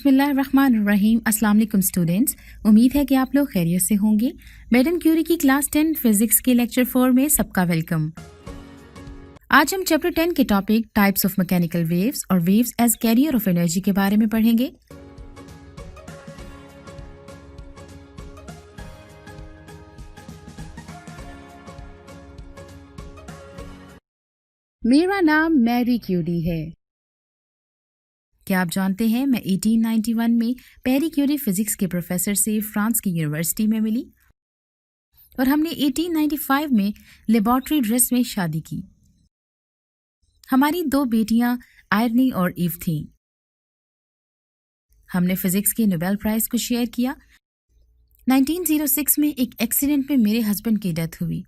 बिस्मिल्लाहिर्रहमानिर्रहीम। अस्सलाम वालेकुम स्टूडेंट्स, उम्मीद है कि आप लोग खैरियत से होंगे। मैडम क्यूरी की क्लास 10 फिजिक्स के लेक्चर 4 में सबका वेलकम। आज हम चैप्टर 10 के topic types of mechanical waves और waves as carrier of energy के बारे में पढ़ेंगे। मेरा नाम मैरी क्यूरी है। क्या आप जानते हैं मैं 1891 में पैरी क्यूरी फिजिक्स के प्रोफेसर से फ्रांस की यूनिवर्सिटी में मिली और हमने 1895 में लेबोरेटरी ड्रेस में शादी की। हमारी 2 बेटियां आयरनी और ईव थीं। हमने फिजिक्स के नोबेल प्राइज को शेयर किया। 1906 में एक एक्सीडेंट में मेरे हस्बैंड की डेथ हुई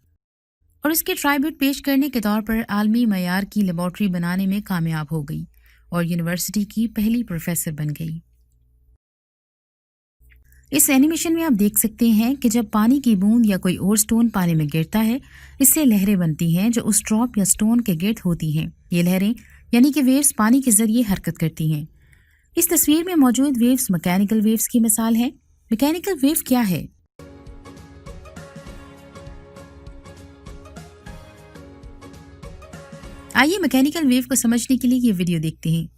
और इसके ट्राइब्यूट पेश करने के तौर पर आलमी मयार की लेबोरेटरी बनाने में कामयाब हो गई और यूनिवर्सिटी की पहली प्रोफेसर बन गई। इस एनिमेशन में आप देख सकते हैं कि जब पानी की बूंद या कोई और स्टोन पानी में गिरता है, इससे लहरें बनती हैं जो उस ड्रॉप या स्टोन के गिर्द होती हैं। ये लहरें यानी कि वेव्स पानी के जरिए हरकत करती हैं। इस तस्वीर में मौजूद वेव्स मैकेनिकल वेव्स की मिसाल है। मैकेनिकल वेव क्या है? आइए मैकेनिकल वेव को समझने के लिए ये वीडियो देखते हैं।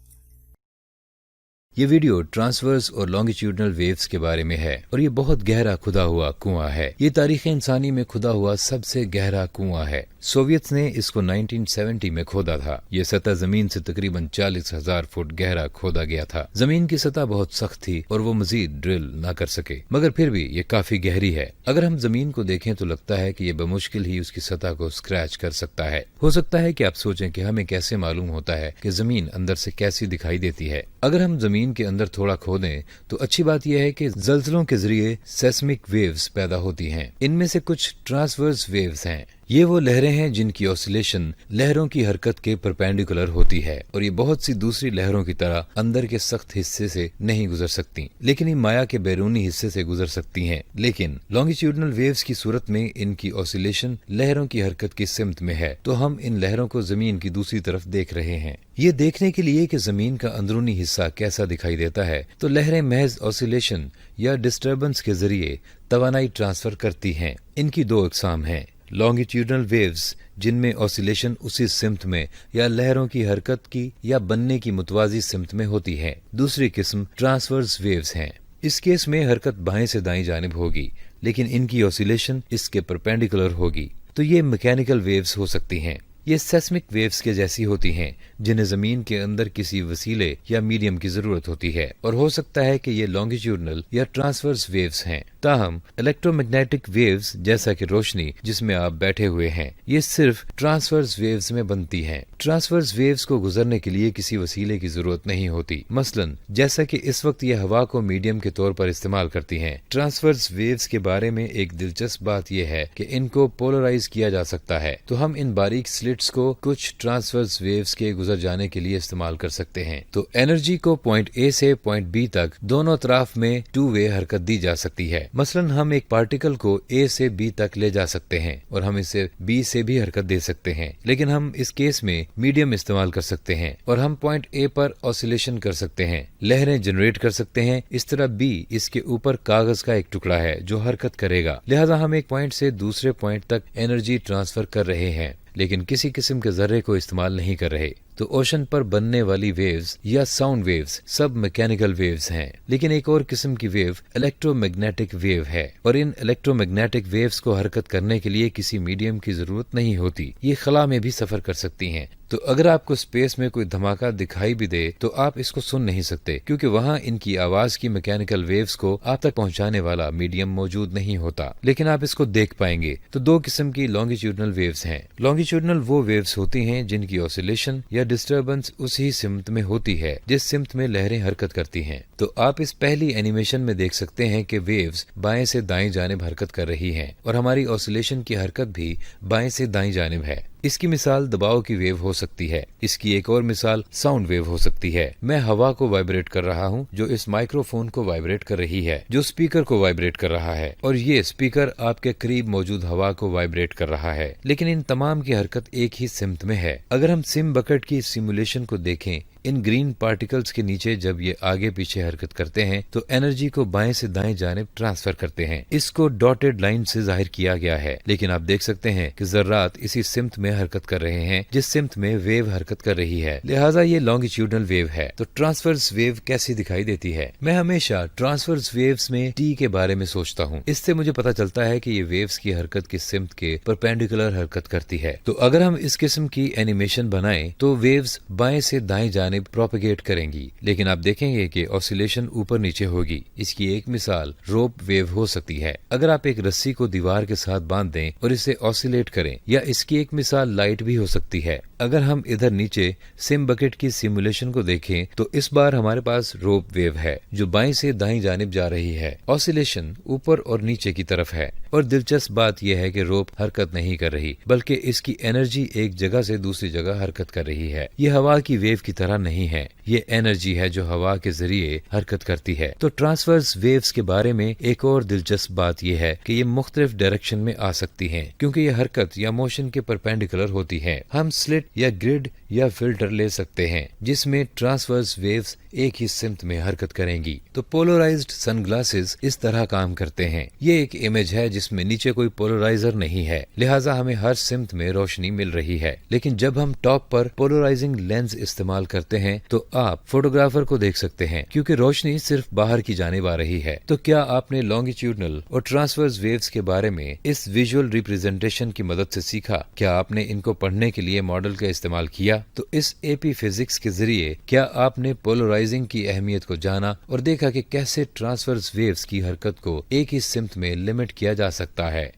ये वीडियो ट्रांसवर्स और लॉन्गिट्यूडनल वेव्स के बारे में है और ये बहुत गहरा खुदा हुआ कुआं है। ये तारीख इंसानी में खुदा हुआ सबसे गहरा कुआं है। सोवियत ने इसको 1970 में खोदा था। ये सतह जमीन से तकरीबन 40,000 फुट गहरा खोदा गया था। जमीन की सतह बहुत सख्त थी और वो मजीद ड्रिल न कर सके, मगर फिर भी ये काफी गहरी है। अगर हम जमीन को देखें तो लगता है कि ये बमुश्किल ही उसकी सतह को स्क्रैच कर सकता है। हो सकता है कि आप सोचें कि हमें कैसे मालूम होता है कि जमीन अंदर से कैसी दिखाई देती है। अगर हम जमीन के अंदर थोड़ा खोदें तो अच्छी बात यह है कि जल्जलों के जरिए सेस्मिक वेव्स पैदा होती हैं। इनमें से कुछ ट्रांसवर्स वेव्स हैं। ये वो लहरें हैं जिनकी ऑसिलेशन लहरों की हरकत के परपेंडिकुलर होती है और ये बहुत सी दूसरी लहरों की तरह अंदर के सख्त हिस्से से नहीं गुजर सकती, लेकिन ये माया के बैरूनी हिस्से से गुजर सकती हैं। लेकिन लॉन्गिट्यूडनल वेव्स की सूरत में इनकी ऑसिलेशन लहरों की हरकत की सिमत में है, तो हम इन लहरों को जमीन की दूसरी तरफ देख रहे हैं। ये देखने के लिए कि जमीन का अंदरूनी हिस्सा कैसा दिखाई देता है, तो लहरें महज ऑसिलेशन या डिस्टर्बेंस के जरिए तवानाई ट्रांसफर करती हैं। इनकी 2 अक़साम हैं। लॉन्गिट्यूडनल वेव्स जिनमें ऑसिलेशन उसी सिमत में या लहरों की हरकत की या बनने की मुतवाजी सिमत में होती है। दूसरी किस्म ट्रांसवर्स वेव्स हैं। इस केस में हरकत बाएं से दाएं जानिब होगी, लेकिन इनकी ऑसिलेशन इसके परपेंडिकुलर होगी। तो ये मैकेनिकल वेव्स हो सकती हैं। ये सेस्मिक वेव्स के जैसी होती हैं, जिन्हें जमीन के अंदर किसी वसीले या मीडियम की जरूरत होती है, और हो सकता है कि ये लॉन्गिट्यूडनल या ट्रांसवर्स वेव्स हैं। ताहम इलेक्ट्रोमैग्नेटिक वेव्स जैसा कि रोशनी जिसमें आप बैठे हुए हैं, ये सिर्फ ट्रांसवर्स वेव्स में बनती हैं। ट्रांसवर्स वेव्स को गुजरने के लिए किसी वसीले की जरूरत नहीं होती। मसलन जैसा कि इस वक्त ये हवा को मीडियम के तौर पर इस्तेमाल करती हैं। ट्रांसवर्स वेव्स के बारे में एक दिलचस्प बात यह है कि इनको पोलराइज किया जा सकता है, तो हम इन बारीक स्लिट्स को कुछ ट्रांसवर्स वेव्स के गुजर जाने के लिए इस्तेमाल कर सकते हैं। तो एनर्जी को पॉइंट ए से पॉइंट बी तक दोनों तरफ में 2 वे हरकत दी जा सकती है। मसलन हम एक पार्टिकल को ए से बी तक ले जा सकते हैं और हम इसे बी से भी हरकत दे सकते हैं, लेकिन हम इस केस में मीडियम इस्तेमाल कर सकते हैं और हम पॉइंट ए पर ऑसिलेशन कर सकते हैं, लहरें जनरेट कर सकते हैं। इस तरह बी इसके ऊपर कागज का एक टुकड़ा है जो हरकत करेगा, लिहाजा हम एक पॉइंट से दूसरे पॉइंट तक एनर्जी ट्रांसफर कर रहे हैं, लेकिन किसी किस्म के जर्रे को इस्तेमाल नहीं कर रहे। तो ओशन पर बनने वाली वेव्स या साउंड वेव्स सब मैकेनिकल वेव्स हैं। लेकिन एक और किस्म की वेव इलेक्ट्रोमैग्नेटिक वेव है, और इन इलेक्ट्रोमैग्नेटिक वेव्स को हरकत करने के लिए किसी मीडियम की जरूरत नहीं होती। ये खला में भी सफर कर सकती हैं। तो अगर आपको स्पेस में कोई धमाका दिखाई भी दे तो आप इसको सुन नहीं सकते, क्योंकि वहाँ इनकी आवाज की मैकेनिकल वेव्स को आप तक पहुँचाने वाला मीडियम मौजूद नहीं होता, लेकिन आप इसको देख पाएंगे। तो 2 किस्म की लॉन्गिट्यूडनल वेव्स हैं। लॉन्गिट्यूडनल वो वेव्स होती हैं जिनकी ऑसिलेशन या डिस्टर्बेंस उसी सिमत में होती है जिस सिमत में लहरें हरकत करती हैं। तो आप इस पहली एनिमेशन में देख सकते हैं कि वेव्स बाएं से दाएं जानिब हरकत कर रही हैं और हमारी ऑसिलेशन की हरकत भी बाएं से दाएं जानिब है। इसकी मिसाल दबाव की वेव हो सकती है। इसकी एक और मिसाल साउंड वेव हो सकती है। मैं हवा को वाइब्रेट कर रहा हूँ जो इस माइक्रोफोन को वाइब्रेट कर रही है, जो स्पीकर को वाइब्रेट कर रहा है, और ये स्पीकर आपके करीब मौजूद हवा को वाइब्रेट कर रहा है। लेकिन इन तमाम की हरकत एक ही सिमत में है। अगर हम सिम बकेट की सिमुलेशन को देखें इन ग्रीन पार्टिकल्स के नीचे जब ये आगे पीछे हरकत करते हैं तो एनर्जी को बाएं से दाएं जानिब ट्रांसफर करते हैं। इसको डॉटेड लाइन से जाहिर किया गया है, लेकिन आप देख सकते हैं कि ज़र्रात इसी सिमत में हरकत कर रहे हैं जिस सिमत में वेव हरकत कर रही है, लिहाजा ये लॉन्गिट्यूडनल वेव है। तो ट्रांसवर्स वेव कैसी दिखाई देती है? मैं हमेशा ट्रांसवर्स वेव्स में टी के बारे में सोचता हूँ। इससे मुझे पता चलता है कि ये वेव्स की हरकत की सिमत के परपेंडिकुलर हरकत करती है। तो अगर हम इस किस्म की एनिमेशन बनाएं तो वेव्स बाएं से दाएं जानिब प्रोपेगेट करेंगी, लेकिन आप देखेंगे कि ऑसिलेशन ऊपर नीचे होगी। इसकी एक मिसाल रोप वेव हो सकती है। अगर आप एक रस्सी को दीवार के साथ बांध दें और इसे ऑसिलेट करें, या इसकी एक मिसाल लाइट भी हो सकती है। अगर हम इधर नीचे सिम बकेट की सिमुलेशन को देखें तो इस बार हमारे पास रोप वेव है जो बाएं से दाईं जानिब जा रही है। ऑसिलेशन ऊपर और नीचे की तरफ है, और दिलचस्प बात यह है कि रोप हरकत नहीं कर रही, बल्कि इसकी एनर्जी एक जगह से दूसरी जगह हरकत कर रही है। ये हवा की वेव की तरह नहीं है, ये एनर्जी है जो हवा के जरिए हरकत करती है। तो ट्रांसवर्स वेव्स के बारे में एक और दिलचस्प बात यह है कि ये मुख्तलिफ डायरेक्शन में आ सकती हैं, क्योंकि ये हरकत या मोशन के परपेंडिकुलर होती है। हम स्लिट या ग्रिड या फिल्टर ले सकते हैं जिसमें ट्रांसवर्स वेव्स एक ही सिमत में हरकत करेंगी। तो पोलराइज्ड सनग्लासेस इस तरह काम करते हैं। ये एक इमेज है जिसमें नीचे कोई पोलराइजर नहीं है, लिहाजा हमें हर सिमत में रोशनी मिल रही है। लेकिन जब हम टॉप पर पोलराइजिंग लेंस इस्तेमाल करते हैं तो आप फोटोग्राफर को देख सकते हैं, क्योंकि रोशनी सिर्फ बाहर की जानिब आ रही है। तो क्या आपने लॉन्गिट्यूडनल और ट्रांसवर्स वेव्स के बारे में इस विजुअल रिप्रेजेंटेशन की मदद से सीखा? क्या आपने इनको पढ़ने के लिए मॉडल का इस्तेमाल किया? तो इस एपी फिजिक्स के जरिए क्या आपने पोलराइजिंग की अहमियत को जाना और देखा कि कैसे ट्रांसवर्स वेव्स की हरकत को एक ही सिमत में लिमिट किया जा सकता है?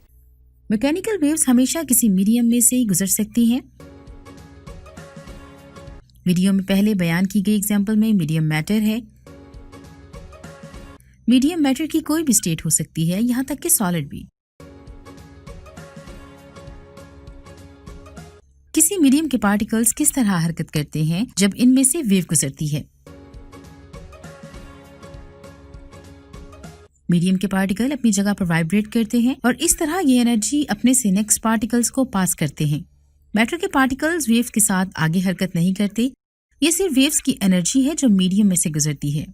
मैकेनिकल वेव्स हमेशा किसी मीडियम में से ही गुजर सकती हैं। वीडियो में पहले बयान की गई एग्जाम्पल में मीडियम मैटर है। मीडियम मैटर की कोई भी स्टेट हो सकती है, यहाँ तक कि सॉलिड भी। किसी मीडियम के पार्टिकल्स किस तरह हरकत करते हैं जब इनमें से वेव गुजरती है? मीडियम के पार्टिकल अपनी जगह पर वाइब्रेट करते हैं और इस तरह ये एनर्जी अपने से नेक्स्ट पार्टिकल्स को पास करते हैं। मैटर के पार्टिकल्स वेव के साथ आगे हरकत नहीं करते, ये सिर्फ वेव्स की एनर्जी है जो मीडियम में से गुजरती है।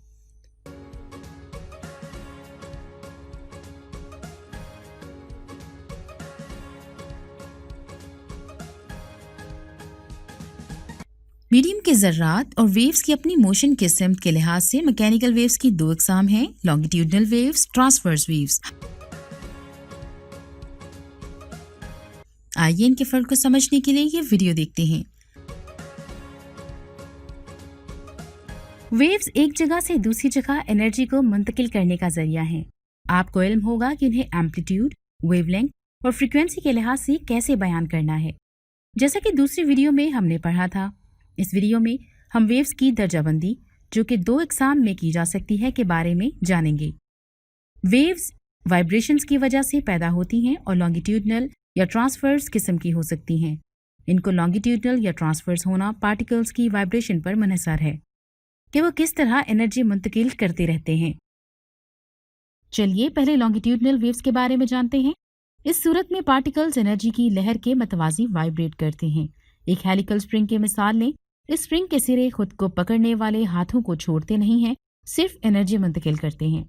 मीडियम के ज़र्रात और वेव्स की अपनी मोशन के सिमत के लिहाज से मैकेनिकल वेव्स की दो अक़साम हैं, लॉन्गिट्यूडनल वेव्स, ट्रांसवर्स वेव्स। आइए इनके फर्क को समझने के लिए ये वीडियो देखते हैं। वेव्स एक जगह से दूसरी जगह एनर्जी को मुंतकिल करने का जरिया है। आपको इल्म होगा कि इन्हें एम्पलीट्यूड, वेवलेंथ और फ्रीक्वेंसी के लिहाज से कैसे बयान करना है। जैसा कि दूसरी वीडियो में हमने पढ़ा था, इस वीडियो में हम वेव्स की दर्जाबंदी, जो कि दो अक़साम में की जा सकती है, के बारे में जानेंगे। वेव्स वाइब्रेशंस की वजह से पैदा होती हैं और लॉन्गिट्यूडनल या ट्रांसवर्स किस्म की हो सकती हैं। इनको लॉन्गिट्यूडनल या ट्रांसवर्स होना पार्टिकल्स की वाइब्रेशन पर मुनहसर है कि वो किस तरह एनर्जी मुंतकिल करते रहते हैं। चलिए पहले लॉन्गिट्यूडनल वेव्स के बारे में जानते हैं। इस सूरत में पार्टिकल्स एनर्जी की लहर के मतवाजी वाइब्रेट करते हैं। एक हेलिकल स्प्रिंग की मिसाल लें। इस स्प्रिंग के सिरे खुद को पकड़ने वाले हाथों को छोड़ते नहीं हैं, सिर्फ एनर्जी मुंतकिल करते हैं।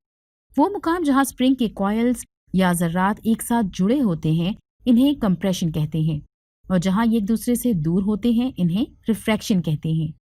वो मुकाम जहां स्प्रिंग के कॉइल्स या ज़र्रात एक साथ जुड़े होते हैं, इन्हें कंप्रेशन कहते हैं, और जहां ये एक दूसरे से दूर होते हैं, इन्हें रिफ्रैक्शन कहते हैं।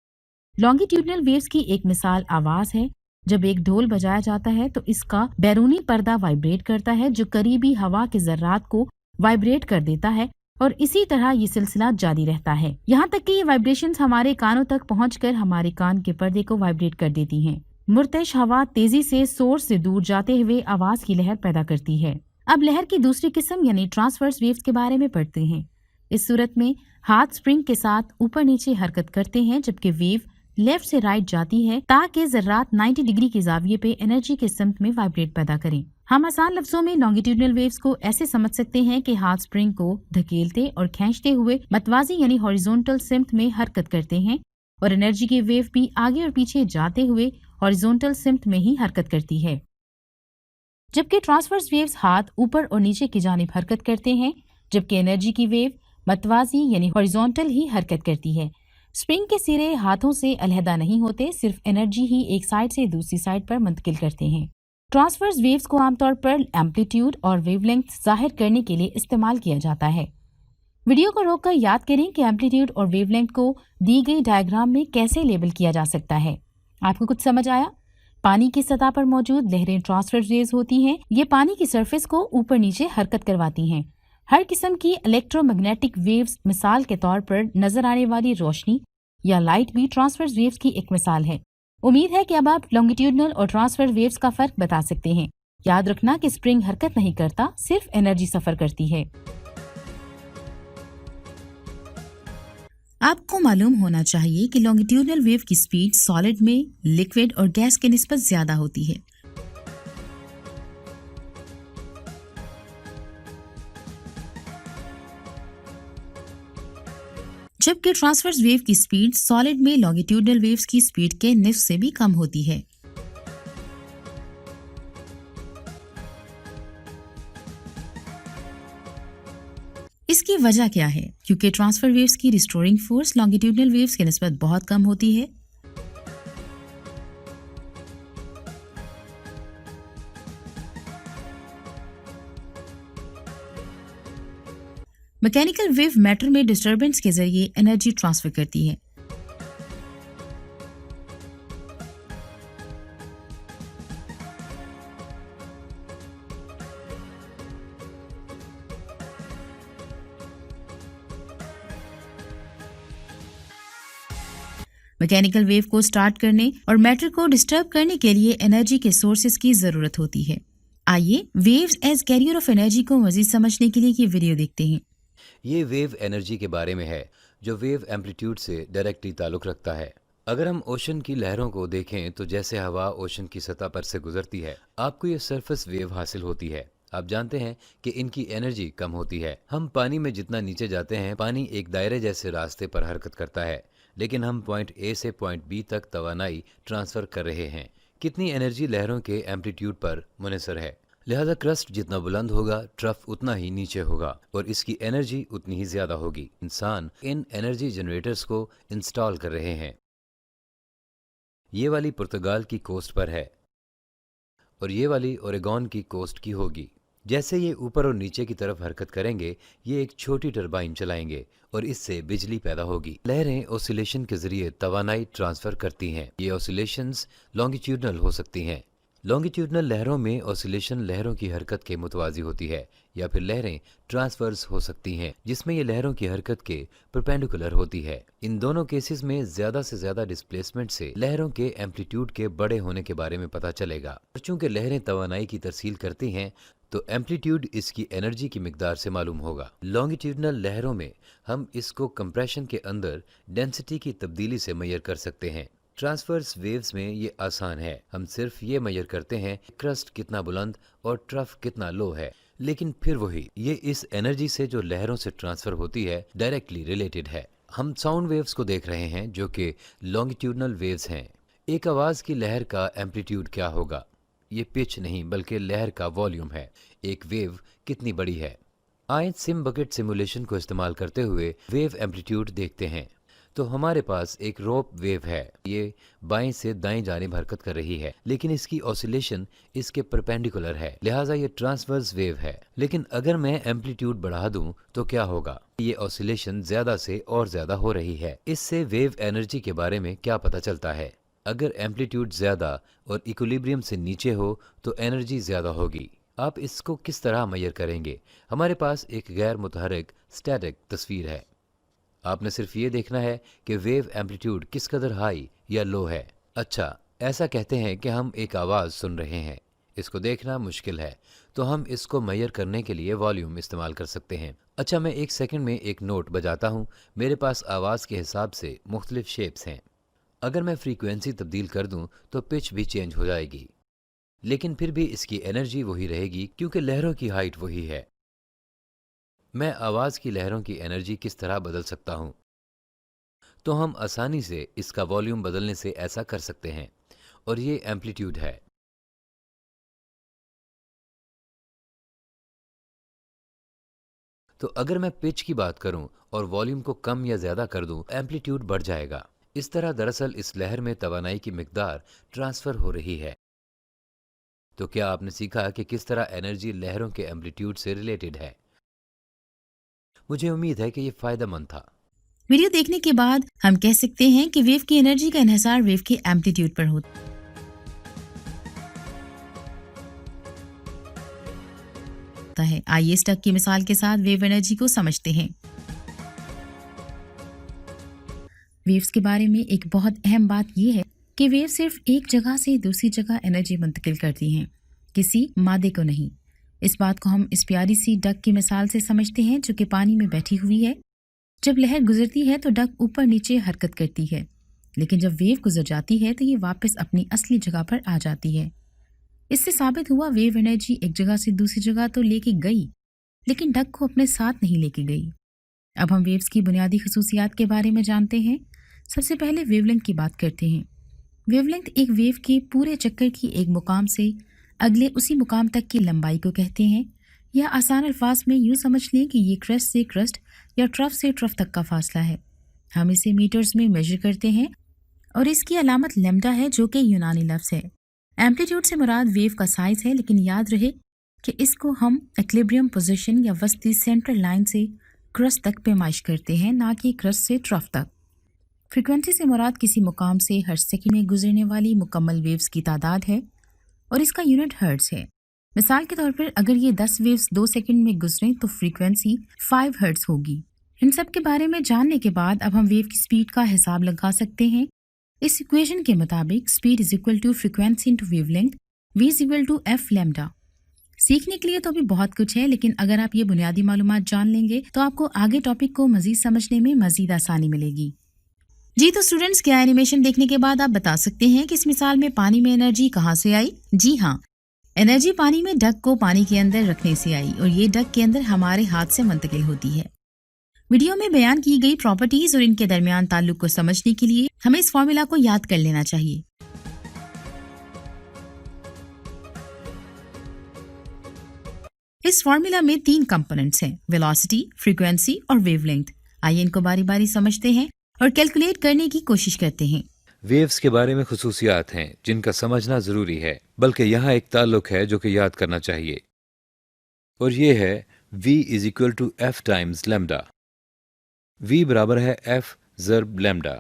लॉन्गिट्यूडनल वेव्स की एक मिसाल आवाज है। जब एक ढोल बजाया जाता है तो इसका बैरूनी पर्दा वाइब्रेट करता है, जो करीबी हवा के ज़र्रात को वाइब्रेट कर देता है, और इसी तरह ये सिलसिला जारी रहता है, यहाँ तक कि ये वाइब्रेशंस हमारे कानों तक पहुंचकर हमारे कान के पर्दे को वाइब्रेट कर देती हैं। मुर्तश हवा तेजी से सोर्स से दूर जाते हुए आवाज की लहर पैदा करती है। अब लहर की दूसरी किस्म यानी ट्रांसवर्स वेव्स के बारे में पढ़ते हैं। इस सूरत में हाथ स्प्रिंग के साथ ऊपर नीचे हरकत करते हैं, जबकि वेव लेफ्ट से राइट जाती है ताकि ज़र्रात 90 डिग्री के जाविये पे एनर्जी के सिमत में वाइब्रेट पैदा करें। हम आसान लफ्जों में लॉन्गिट्यूडनल वेव्स को ऐसे समझ सकते हैं कि हाथ स्प्रिंग को धकेलते और खींचते हुए मतवाजी यानी हॉरिजॉन्टल सिमत में हरकत करते हैं, और एनर्जी की वेव भी आगे और पीछे जाते हुए हॉरिजॉन्टल सिमत में ही हरकत करती है। जबकि ट्रांसवर्स वेव्स हाथ ऊपर और नीचे की जानिब हरकत करते हैं, जबकि एनर्जी की वेव मतवाजी यानी हॉरिजॉन्टल ही हरकत करती है। स्प्रिंग के सिरे हाथों से अलहदा नहीं होते, सिर्फ एनर्जी ही एक साइड से दूसरी साइड पर मुंतकिल करते हैं। ट्रांसवर्स वेव्स को आमतौर पर एम्पलीट्यूड और वेवलेंथ जाहिर करने के लिए इस्तेमाल किया जाता है। वीडियो को रोककर याद करें कि एम्पलीट्यूड और वेवलेंथ को दी गई डायग्राम में कैसे लेबल किया जा सकता है। आपको कुछ समझ आया? पानी की सतह पर मौजूद लहरें ट्रांसवर्स वेव्स होती हैं। ये पानी की सरफेस को ऊपर नीचे हरकत करवाती हैं। हर किस्म की इलेक्ट्रोमैग्नेटिक वेव्स, मिसाल के तौर पर नजर आने वाली रोशनी या लाइट भी ट्रांसवर्स वेव्स की एक मिसाल है। उम्मीद है कि अब आप लॉन्गिट्यूडनल और ट्रांसवर्स वेव्स का फर्क बता सकते हैं। याद रखना कि स्प्रिंग हरकत नहीं करता, सिर्फ एनर्जी सफर करती है। आपको मालूम होना चाहिए कि लॉन्गिट्यूडनल वेव की स्पीड सॉलिड में लिक्विड और गैस के निस्बत ज्यादा होती है। जबकि ट्रांसवर्स वेव की स्पीड सॉलिड में लॉन्गिट्यूडनल वेव्स की स्पीड के निस्फ से भी कम होती है। इसकी वजह क्या है? क्योंकि ट्रांसफर वेव्स की रिस्टोरिंग फोर्स लॉन्गिट्यूडनल वेव्स के निस्बत बहुत कम होती है। मैकेनिकल वेव मैटर में डिस्टरबेंस के जरिए एनर्जी ट्रांसफर करती है। मैकेनिकल वेव को स्टार्ट करने और मैटर को डिस्टर्ब करने के लिए एनर्जी के सोर्सेज की जरूरत होती है। आइए waves as carrier of energy को मजीद समझने के लिए ये वीडियो देखते हैं। ये वेव एनर्जी के बारे में है जो वेव एम्पलीट्यूड से डायरेक्टली ताल्लुक रखता है। अगर हम ओशन की लहरों को देखें तो जैसे हवा ओशन की सतह पर से गुजरती है, आपको ये सरफेस वेव हासिल होती है। आप जानते हैं कि इनकी एनर्जी कम होती है। हम पानी में जितना नीचे जाते हैं, पानी एक दायरे जैसे रास्ते पर हरकत करता है, लेकिन हम पॉइंट ए से पॉइंट बी तक तवानाई ट्रांसफर कर रहे हैं। कितनी एनर्जी लहरों के एम्पलीट्यूड पर मुनहसर है। लिहाजा क्रस्ट जितना बुलंद होगा, ट्रफ उतना ही नीचे होगा और इसकी एनर्जी उतनी ही ज्यादा होगी। इंसान इन एनर्जी जनरेटर्स को इंस्टॉल कर रहे हैं। ये वाली पुर्तगाल की कोस्ट पर है और ये वाली ओरेगॉन की कोस्ट की होगी। जैसे ये ऊपर और नीचे की तरफ हरकत करेंगे, ये एक छोटी टरबाइन चलाएंगे और इससे बिजली पैदा होगी। लहरें ऑसिलेशन के जरिए तवानाई ट्रांसफर करती हैं। ये ऑसिलेशंस लॉन्गिट्यूडनल हो सकती हैं। लॉन्गिट्यूडनल लहरों में ऑसिलेशन लहरों की हरकत के मुतवाजी होती है, या फिर लहरें ट्रांसवर्स हो सकती हैं जिसमें ये लहरों की हरकत के परपेंडिकुलर होती है। इन दोनों केसेस में ज्यादा से ज्यादा डिस्प्लेसमेंट से लहरों के एम्पलीट्यूड के बड़े होने के बारे में पता चलेगा। और चूंकि लहरें तवानाई की तरसील करती हैं तो एम्पलीट्यूड इसकी एनर्जी की मिकदार से मालूम होगा। लॉन्गिट्यूडनल लहरों में हम इसको कंप्रेशन के अंदर डेंसिटी की तब्दीली से मेजर कर सकते हैं। ट्रांसवर्स वेव्स में ये आसान है। हम सिर्फ ये मेजर करते हैं क्रस्ट कितना बुलंद और ट्रफ कितना लो है, लेकिन फिर वही ये इस एनर्जी से जो लहरों से ट्रांसफर होती है डायरेक्टली रिलेटेड है। हम साउंड वेव्स को देख रहे हैं जो कि लॉन्गिट्यूडनल वेव्स हैं। एक आवाज की लहर का एम्पलीट्यूड क्या होगा? ये पिच नहीं बल्कि लहर का वॉल्यूम है। एक वेव कितनी बड़ी है? आइए सिम बकेट सिमुलेशन को इस्तेमाल करते हुए वेव एम्पलीट्यूड देखते हैं। तो हमारे पास एक रोप वेव है। ये बाएं से दाएं जानिब हरकत कर रही है, लेकिन इसकी ऑसिलेशन इसके परपेंडिकुलर है, लिहाजा ये ट्रांसवर्स वेव है। लेकिन अगर मैं एम्पलीट्यूड बढ़ा दूं तो क्या होगा? ये ऑसिलेशन ज्यादा से और ज्यादा हो रही है। इससे वेव एनर्जी के बारे में क्या पता चलता है? अगर एम्पलीट्यूड ज्यादा और इक्विलिब्रियम से नीचे हो तो एनर्जी ज्यादा होगी। आप इसको किस तरह मेजर करेंगे? हमारे पास एक गैर मुतहरिक स्टैटिक तस्वीर है। आपने सिर्फ ये देखना है कि वेव एम्पलीट्यूड किस कदर हाई या लो है। अच्छा, ऐसा कहते हैं कि हम एक आवाज़ सुन रहे हैं। इसको देखना मुश्किल है, तो हम इसको मेजर करने के लिए वॉल्यूम इस्तेमाल कर सकते हैं। अच्छा, मैं एक सेकंड में एक नोट बजाता हूँ। मेरे पास आवाज़ के हिसाब से मुख्तलिफ शेप्स हैं। अगर मैं फ्रीक्वेंसी तब्दील कर दूं तो पिच भी चेंज हो जाएगी, लेकिन फिर भी इसकी एनर्जी वही रहेगी क्योंकि लहरों की हाइट वही है। मैं आवाज़ की लहरों की एनर्जी किस तरह बदल सकता हूं? तो हम आसानी से इसका वॉल्यूम बदलने से ऐसा कर सकते हैं, और ये एम्पलीट्यूड है। تو اگر میں پچ کی بات کروں اور والیوم کو کم یا زیادہ کر دوں، ایمپلیٹیوڈ بڑھ جائے گا۔ اس طرح دراصل اس لہر میں توانائی کی مقدار ٹرانسفر ہو رہی ہے۔ تو کیا آپ نے سیکھا کہ کس طرح انرجی لہروں کے ایمپلیٹیوڈ سے ریلیٹڈ ہے؟ مجھے امید ہے کہ یہ فائدہ مند تھا۔ ویڈیو دیکھنے کے بعد ہم کہہ سکتے ہیں کہ ویو کی انرجی کا انحصار ویو کے ایمپلیٹیوڈ پر ہوتا ہے۔ آئیے اس ٹک کی مثال کے ساتھ ویو انرجی کو سمجھتے ہیں۔ ویوز کے بارے میں ایک بہت اہم بات یہ ہے کہ ویو صرف ایک جگہ سے دوسری جگہ انرجی منتقل کرتی ہیں، کسی مادے کو نہیں۔ اس بات کو ہم اس پیاری سی ڈک کی مثال سے سمجھتے ہیں جو کہ پانی میں بیٹھی ہوئی ہے۔ جب لہر گزرتی ہے تو ڈک اوپر نیچے حرکت کرتی ہے، لیکن جب ویو گزر جاتی ہے تو یہ واپس اپنی اصلی جگہ پر آ جاتی ہے۔ اس سے ثابت ہوا ویو انرجی ایک جگہ سے دوسری جگہ تو لے کے گئی، لیکن ڈک کو اپنے ساتھ نہیں لے کے گئی۔ اب ہم ویوز کی بنیادی خصوصیات کے بارے میں جانتے ہیں۔ سب سے پہلے ویو لینتھ کی بات کرتے ہیں۔ ویو لینتھ ایک ویو کے پورے چکر کی ایک مقام سے اگلے اسی مقام تک کی لمبائی کو کہتے ہیں، یا آسان الفاظ میں یوں سمجھ لیں کہ یہ کرسٹ سے کرسٹ یا ٹرف سے ٹرف تک کا فاصلہ ہے۔ ہم اسے میٹرز میں میجر کرتے ہیں اور اس کی علامت لیمڈا ہے جو کہ یونانی لفظ ہے۔ ایمپلیٹیوڈ سے مراد ویو کا سائز ہے، لیکن یاد رہے کہ اس کو ہم ایکلیبریم پوزیشن یا وسطی سینٹرل لائن سے کرسٹ تک پیمائش کرتے ہیں، نہ کہ کرسٹ سے ٹرف تک۔ فریکوینسی سے مراد کسی مقام سے ہر سیکنڈ میں گزرنے والی مکمل ویوز کی تعداد ہے اور اس کا یونٹ ہرٹز ہے۔ مثال کے طور پر اگر یہ 10 ویوز 2 سیکنڈ میں گزریں تو فریکوینسی 5 ہرٹز ہوگی۔ ان سب کے بارے میں جاننے کے بعد اب ہم ویو کی سپیڈ کا حساب لگا سکتے ہیں۔ اس ایکویشن کے مطابق speed is equal to frequency into wavelength, v is equal to f lambda. سیکھنے کے لیے تو بھی بہت کچھ ہے، لیکن اگر آپ یہ بنیادی معلومات جان لیں گے تو آپ کو آگے ٹاپک کو مزید سمجھنے میں مزید آسانی ملے گی۔ جی تو اسٹوڈنٹس، کیا اینیمیشن دیکھنے کے بعد آپ بتا سکتے ہیں کہ اس مثال میں پانی میں انرجی کہاں سے آئی؟ جی ہاں، انرجی پانی میں ڈک کو پانی کے اندر رکھنے سے آئی اور یہ ڈک کے اندر ہمارے ہاتھ سے منتقل ہوتی ہے۔ ویڈیو میں بیان کی گئی پراپرٹیز اور ان کے درمیان تعلق کو سمجھنے کے لیے ہمیں اس فارمولا کو یاد کر لینا چاہیے۔ اس فارمولا میں 3 کمپوننٹس ہیں: ویلوسٹی، فریکوینسی اور ویو لینتھ۔ آئیے ان کو باری باری سمجھتے ہیں اور کیلکولیٹ کرنے کی کوشش کرتے ہیں۔ ویوز کے بارے میں خصوصیات ہیں جن کا سمجھنا ضروری ہے، بلکہ یہاں ایک تعلق ہے جو کہ یاد کرنا چاہیے، اور یہ ہے v is equal to f times lambda. v برابر ہے ایف ضرب لیمڈا۔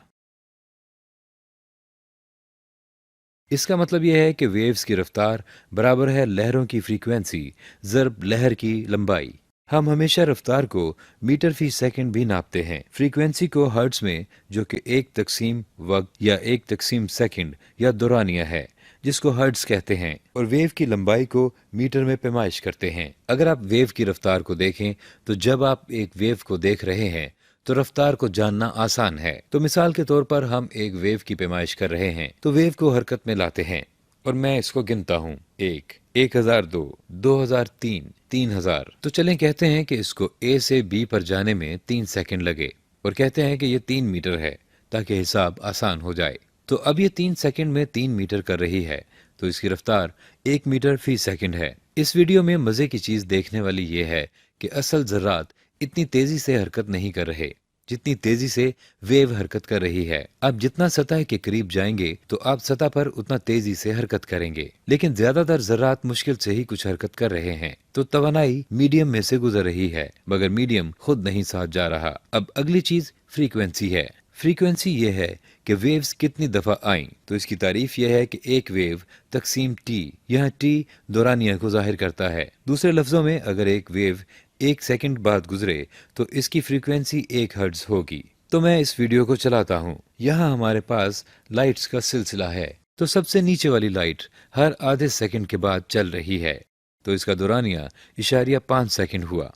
اس کا مطلب یہ ہے کہ ویوز کی رفتار برابر ہے لہروں کی فریکوینسی ضرب لہر کی لمبائی۔ ہم ہمیشہ رفتار کو میٹر فی سیکنڈ بھی ناپتے ہیں، فریکوینسی کو ہرٹز میں، جو کہ 1 وقت یا 1 سیکنڈ یا دورانیہ ہے، جس کو ہرٹز کہتے ہیں، اور ویو کی لمبائی کو میٹر میں پیمائش کرتے ہیں۔ اگر آپ ویو کی رفتار کو دیکھیں تو جب آپ ایک ویو کو دیکھ رہے ہیں تو رفتار کو جاننا آسان ہے۔ تو مثال کے طور پر ہم ایک ویو کی پیمائش کر رہے ہیں تو ویو کو حرکت میں لاتے ہیں اور میں اس کو گنتا ہوں: 1، 1002، 2003، 3000۔ تو چلیں کہتے ہیں کہ اس کو A سے B پر جانے میں 3 سیکنڈ لگے اور کہتے ہیں کہ یہ 3 میٹر ہے تاکہ حساب آسان ہو جائے۔ تو اب یہ 3 سیکنڈ میں 3 میٹر کر رہی ہے تو اس کی رفتار 1 میٹر فی سیکنڈ ہے۔ اس ویڈیو میں مزے کی چیز دیکھنے والی یہ ہے کہ اصل ذرات اتنی تیزی سے حرکت نہیں کر رہے جتنی تیزی سے ویو حرکت کر رہی ہے۔ آپ جتنا سطح کے قریب جائیں گے تو آپ سطح پر اتنا تیزی سے حرکت کریں گے، لیکن زیادہ تر ذرات مشکل سے ہی کچھ حرکت کر رہے ہیں، تو توانائی میڈیم میں سے گزر رہی ہے مگر میڈیم خود نہیں ساتھ جا رہا۔ اب اگلی چیز فریکوینسی ہے۔ فریکوینسی یہ ہے کہ ویوز کتنی دفعہ آئیں، تو اس کی تعریف یہ ہے کہ ایک ویو تقسیم ٹی، یہاں ٹی دورانیہ کو ظاہر کرتا ہے۔ دوسرے لفظوں میں اگر ایک ویو 1 سیکنڈ بعد گزرے تو اس کی فریکوینسی 1 ہرٹز ہوگی۔ تو میں اس ویڈیو کو چلاتا ہوں، یہاں ہمارے پاس لائٹس کا سلسلہ ہے، تو سب سے نیچے والی لائٹ ہر آدھے سیکنڈ کے بعد چل رہی ہے، تو اس کا دورانیہ 0.5 سیکنڈ ہوا،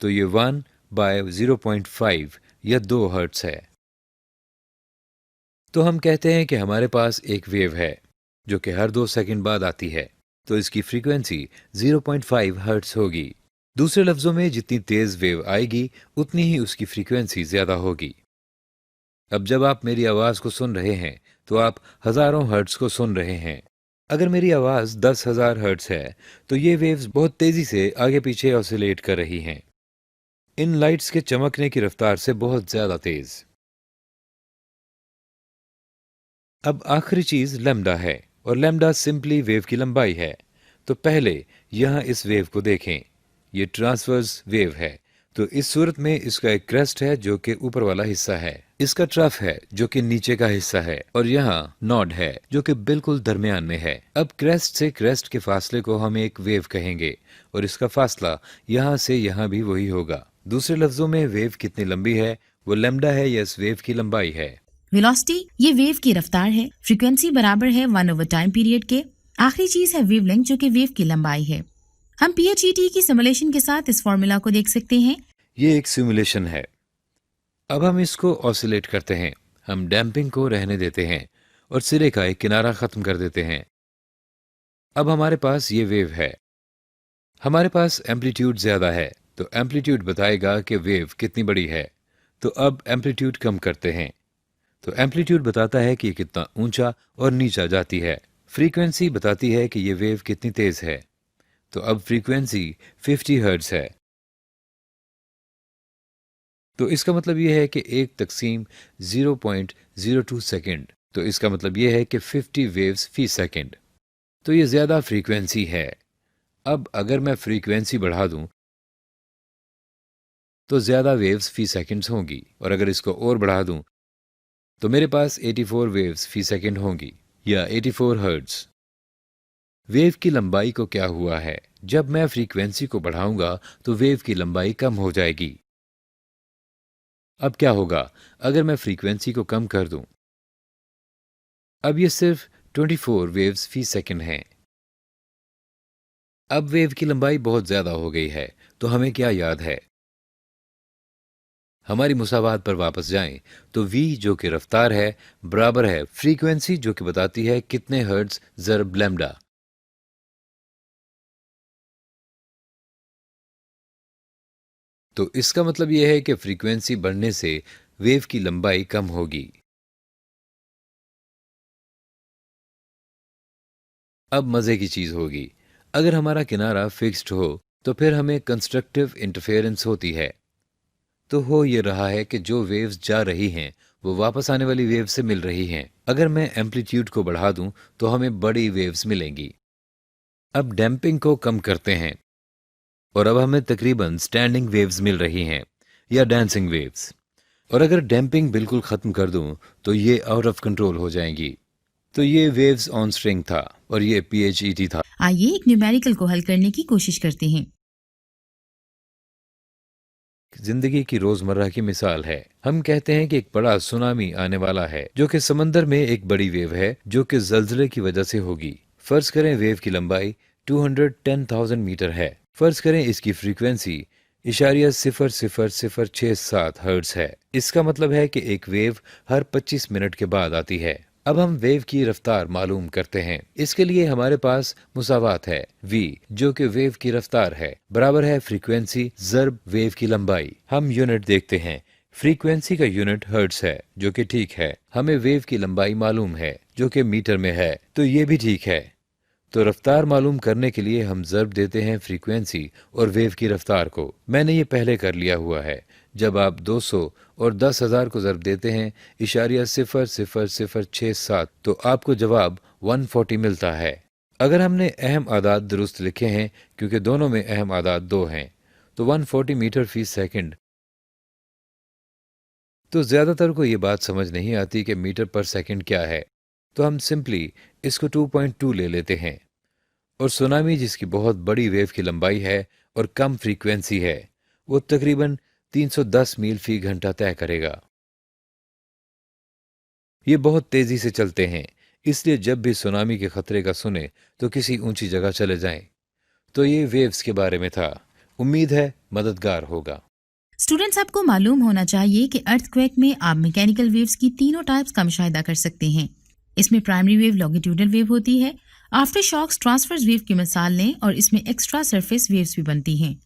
تو یہ 1/0.5 یا 2 ہرٹز ہے۔ تو ہم کہتے ہیں کہ ہمارے پاس ایک ویو ہے جو کہ ہر 2 سیکنڈ بعد آتی ہے، تو اس کی فریکوینسی 0.5 ہرٹز ہوگی۔ دوسرے لفظوں میں جتنی تیز ویو آئے گی اتنی ہی اس کی فریکوینسی زیادہ ہوگی۔ اب جب آپ میری آواز کو سن رہے ہیں تو آپ ہزاروں ہرٹز کو سن رہے ہیں۔ اگر میری آواز 10,000 ہرٹز ہے تو یہ ویوز بہت تیزی سے آگے پیچھے آسیلیٹ کر رہی ہیں۔ इन लाइट्स के चमकने की रफ्तार से बहुत ज्यादा तेज। अब आखिरी चीज लैम्डा है, और लैम्डा सिंपली वेव की लंबाई है। तो पहले यहां इस वेव को देखें, ये ट्रांसवर्स वेव है। तो इस सूरत में इसका एक क्रेस्ट है जो कि ऊपर वाला हिस्सा है, इसका ट्रफ है जो कि नीचे का हिस्सा है, और यहाँ नोड है जो कि बिल्कुल दरमियान में है। अब क्रेस्ट से क्रेस्ट के फासले को हम एक वेव कहेंगे, और इसका फासला यहाँ से यहाँ भी वही होगा। दूसरे लफ्जों में वेव कितनी लंबी है वो लैम्डा है या इस वेव की लंबाई है। वेलोसिटी ये वेव की रफ्तार है। फ्रीक्वेंसी बराबर है 1/टाइम पीरियड के। आखिरी चीज है वेवलेंथ जो कि वेव की लंबाई है। हम PHET की सिमुलेशन के साथ इस फॉर्मूला को देख सकते हैं। ये एक सिमुलेशन है। अब हम इसको ऑसिलेट करते हैं। हम डैम्पिंग को रहने देते हैं और सिरे का एक किनारा खत्म कर देते हैं। अब हमारे पास ये वेव है। हमारे पास एम्पलीट्यूड ज्यादा है, तो एम्पलीट्यूड बताएगा कि वेव कितनी बड़ी है। तो अब एम्पलीट्यूड कम करते हैं, तो एम्पलीट्यूड बताता है कि ये कितना ऊंचा और नीचा जाती है। फ्रीक्वेंसी बताती है कि ये वेव कितनी तेज है। तो अब फ्रीक्वेंसी 50 हर्ट्ज है। तो इसका मतलब ये है कि 1/0.02 सेकेंड, तो इसका मतलब ये है कि 50 वेव्स फी सेकेंड। तो ये ज्यादा फ्रीक्वेंसी है। अब अगर मैं फ्रीक्वेंसी बढ़ा दूं तो ज्यादा वेव्स फी सेकेंड्स होंगी, और अगर इसको और बढ़ा दूं तो मेरे पास 84 वेव्स फी सेकेंड होंगी, या 84 हर्ट्ज। वेव की लंबाई को क्या हुआ है, जब मैं फ्रीक्वेंसी को बढ़ाऊंगा तो वेव की लंबाई कम हो जाएगी। अब क्या होगा अगर मैं फ्रीक्वेंसी को कम कर दूं? अब ये सिर्फ 24 वेव्स फी सेकेंड हैं। अब वेव की लंबाई बहुत ज्यादा हो गई है, तो हमें क्या याद है? हमारी मुसावात पर वापस जाएं तो v जो कि रफ्तार है बराबर है फ्रीक्वेंसी जो कि बताती है कितने हर्ट्ज ज़रब लैम्डा। तो इसका मतलब यह है कि फ्रीक्वेंसी बढ़ने से वेव की लंबाई कम होगी। अब मजे की चीज होगी, अगर हमारा किनारा फिक्स्ड हो तो फिर हमें कंस्ट्रक्टिव इंटरफेरेंस होती है। तो हो ये रहा है कि जो वेव्स जा रही हैं वो वापस आने वाली वेव से मिल रही हैं। अगर मैं एम्पलीट्यूड को बढ़ा दूं तो हमें बड़ी वेव्स मिलेंगी। अब डैम्पिंग को कम करते हैं और अब हमें तकरीबन स्टैंडिंग वेव्स मिल रही हैं या डांसिंग वेव्स। और अगर डैम्पिंग बिल्कुल खत्म कर दूं तो ये आउट ऑफ कंट्रोल हो जाएंगी। तो ये वेव्स ऑन स्ट्रिंग था और ये PHET था। आइए एक न्यूमेरिकल को हल करने की कोशिश करते हैं। जिंदगी की रोजमर्रा की मिसाल है। हम कहते हैं कि एक बड़ा सुनामी आने वाला है जो कि समंदर में एक बड़ी वेव है जो कि जल्जले की वजह से होगी। फर्ज करें वेव की लंबाई 210,000 मीटर है। फर्ज करें इसकी फ्रीक्वेंसी 0.0067 हर्ट्ज है। इसका मतलब है कि एक वेव हर 25 मिनट के बाद आती है। अब हम वेव की रफ्तार मालूम करते हैं। इसके लिए हमारे पास मुसावात है, v जो कि वेव की रफ्तार है बराबर है फ्रीक्वेंसी ज़रब वेव की लंबाई। हम यूनिट देखते हैं। फ्रीक्वेंसी का यूनिट हर्ट्ज है जो कि ठीक है। हमें वेव की लंबाई मालूम है जो कि मीटर में है, तो ये भी ठीक है। तो रफ्तार मालूम करने के लिए हम ज़रब देते हैं फ्रीक्वेंसी और वेव की रफ्तार को। मैंने ये पहले कर लिया हुआ है। जब आप 200 और 10,000 को ज़रब देते हैं 0.0067 तो आपको जवाब 140 मिलता है। अगर हमने अहम आदाद दुरुस्त लिखे हैं क्योंकि दोनों में अहम आदाद 2 हैं, तो 140 मीटर फी सेकंड। तो ज़्यादातर को ये बात समझ नहीं आती कि मीटर पर सेकंड क्या है, तो हम सिंपली इसको 2.2 ले लेते हैं। और सुनामी जिसकी बहुत बड़ी वेव की लंबाई है और कम फ्रीक्वेंसी है वो तकरीबन 310 मील फी घंटा तय करेगा। ये बहुत तेजी से चलते हैं, इसलिए जब भी सुनामी के खतरे का सुने तो किसी ऊंची जगह चले जाएं। तो ये वेव्स के बारे में था। उम्मीद है मददगार होगा। स्टूडेंट्स, आपको मालूम होना चाहिए कि अर्थक्वेक में आप मैकेनिकल वेव्स की तीनों टाइप्स का मुशाहिदा कर सकते हैं। इसमें प्राइमरी वेव लॉन्गिट्यूडनल वेव होती है। आफ्टर शॉक्स ट्रांसवर्स वेव की मिसाल लें और इसमें एक्स्ट्रा सरफेस वेव्स भी बनती हैं।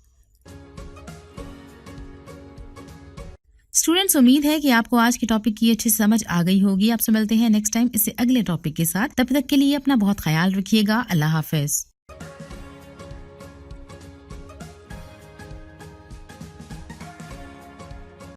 स्टूडेंट्स, उम्मीद है कि आपको आज के टॉपिक की अच्छी समझ आ गई होगी। आपसे मिलते हैं नेक्स्ट टाइम इससे अगले टॉपिक के साथ। तब तक के लिए अपना बहुत ख्याल रखिएगा। अल्लाह हाफिज।